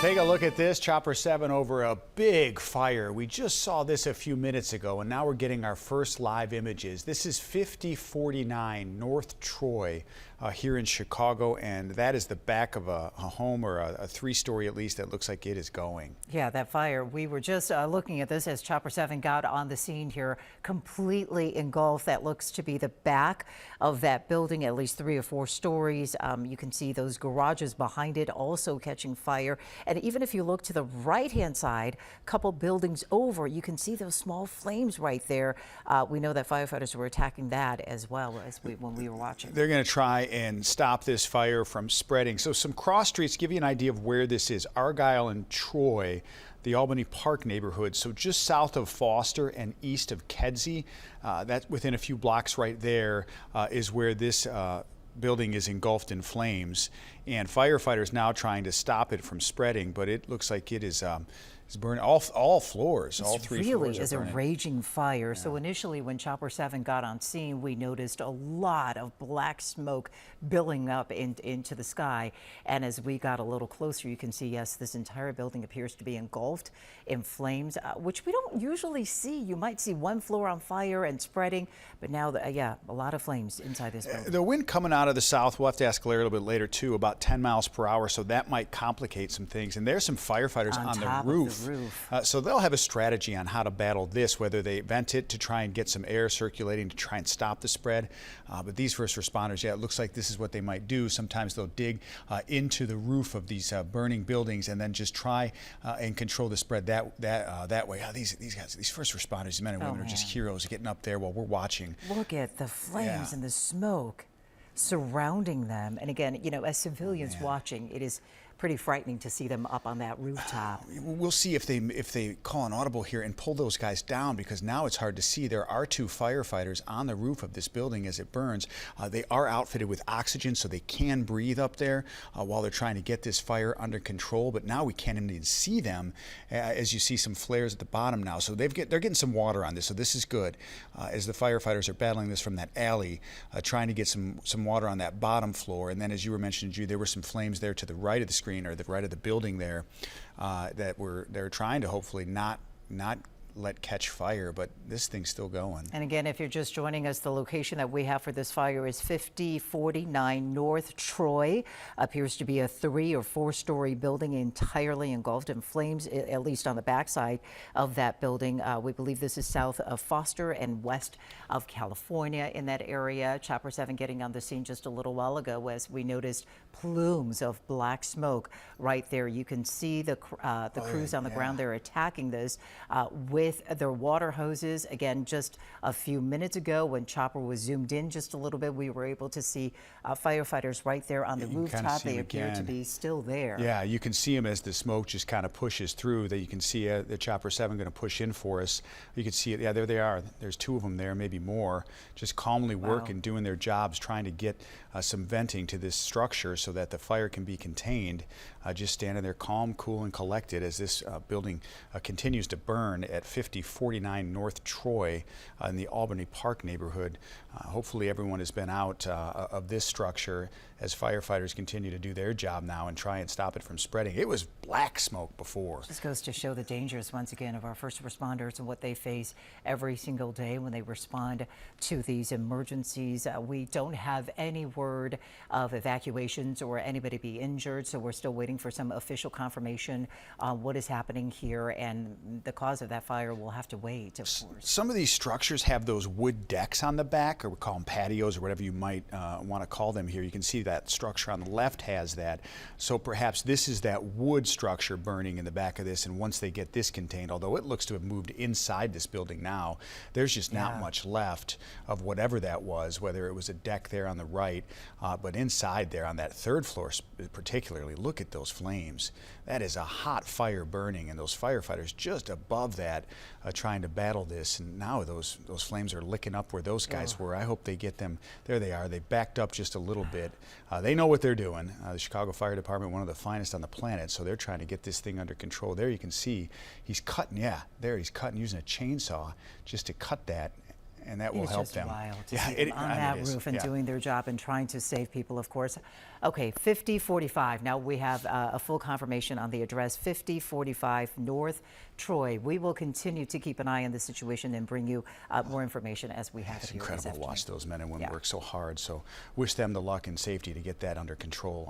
Take a look at this, Chopper 7 over a big fire. We just saw this a few minutes ago, and now we're getting our first live images. This is 5049 North Troy here in Chicago, and that is the back of a home, or a three-story at least, that looks like it is going. Yeah, that fire. We were just looking at this as Chopper 7 got on the scene here, completely engulfed. That looks to be the back of that building, at least 3 or 4 stories. You can see those garages behind it also catching fire. And even if you look to the right-hand side, a couple buildings over, you can see those small flames right there. We know that firefighters were attacking that as well as when we were watching. They're going to try and stop this fire from spreading. So some cross streets give you an idea of where this is. Argyle and Troy, the Albany Park neighborhood, so just south of Foster and east of Kedzie. That's within a few blocks right there is where this building is engulfed in flames, and firefighters now trying to stop it from spreading, but it looks like it is burning all floors, all 3 floors. It really is a burning. raging fire. Yeah. So initially when Chopper 7 got on scene, we noticed a lot of black smoke billowing up into the sky. And as we got a little closer, you can see, yes, this entire building appears to be engulfed in flames, which we don't usually see. You might see one floor on fire and spreading, but now, yeah, a lot of flames inside this building. The wind coming out of the south, we'll have to ask Larry a little bit later too, about 10 miles per hour, so that might complicate some things. And there's some firefighters on the roof. So they'll have a strategy on how to battle this, whether they vent it to try and get some air circulating to try and stop the spread. But these first responders, yeah, it looks like this is what they might do. Sometimes they'll dig into the roof of these burning buildings and then just try and control the spread that way. These guys, these first responders, these men and women, are just heroes getting up there while we're watching. Look at the flames and the smoke surrounding them. And again, you know, as civilians watching, it is pretty frightening to see them up on that rooftop. We'll see if they call an audible here and pull those guys down, because now it's hard to see. There are 2 firefighters on the roof of this building as it burns. They are outfitted with oxygen, so they can breathe up there while they're trying to get this fire under control. But now we can't even see them, as you see some flares at the bottom now. So they're getting some water on this, so this is good. As the firefighters are battling this from that alley, trying to get some water on that bottom floor. And then, as you were mentioning, Jude, there were some flames there to the right of the screen, or the right of the building there, that they're trying to hopefully not let catch fire, but this thing's still going. And again, if you're just joining us, the location that we have for this fire is 5049 North Troy. Appears to be a 3 or 4 story building entirely engulfed in flames, at least on the backside of that building. We believe this is south of Foster and west of California in that area. Chopper 7 getting on the scene just a little while ago as we noticed plumes of black smoke right there. You can see the crews on the ground there attacking this with their water hoses. Again, just a few minutes ago when Chopper was zoomed in just a little bit, we were able to see firefighters right there on the rooftop. They appear to be still there. Yeah, you can see them as the smoke just kind of pushes through. That you can see the Chopper 7 going to push in for us. You can see it. Yeah, there they are. There's 2 of them there, maybe more, just calmly working, doing their jobs, trying to get some venting to this structure so that the fire can be contained. Just standing there calm, cool, and collected as this building continues to burn at 5049 North Troy in the Albany Park neighborhood. Hopefully everyone has been out of this structure as firefighters continue to do their job now and try and stop it from spreading. It was black smoke before. This goes to show the dangers, once again, of our first responders and what they face every single day when they respond to these emergencies. We don't have any word of evacuations or anybody be injured, so we're still waiting for some official confirmation on what is happening here, and the cause of that fire will have to wait, of course. Some of these structures have those wood decks on the back, or we call them patios, or whatever you might want to call them here. You can see that structure on the left has that. So perhaps this is that wood structure burning in the back of this, and once they get this contained, although it looks to have moved inside this building now, there's just not much left of whatever that was, whether it was a deck there on the right, but inside there on that 3rd floor particularly, look at those flames. That is a hot fire burning, and those firefighters just above that trying to battle this, and now those flames are licking up where those guys were. I hope they get them. There they are. They backed up just a little bit. They know what they're doing. The Chicago Fire Department, one of the finest on the planet, so they're trying to get this thing under control. There you can see he's cutting, there he's cutting using a chainsaw just to cut that. and that will It's help just them. wild to Yeah, see them on that it is. roof and Yeah. doing their job and trying to save people, of course. Okay, 5045. Now we have a full confirmation on the address, 5045 North Troy. We will continue to keep an eye on the situation and bring you more information as we have It's it here this incredible to afternoon. watch those men and women Yeah. work so hard. So wish them the luck and safety to get that under control.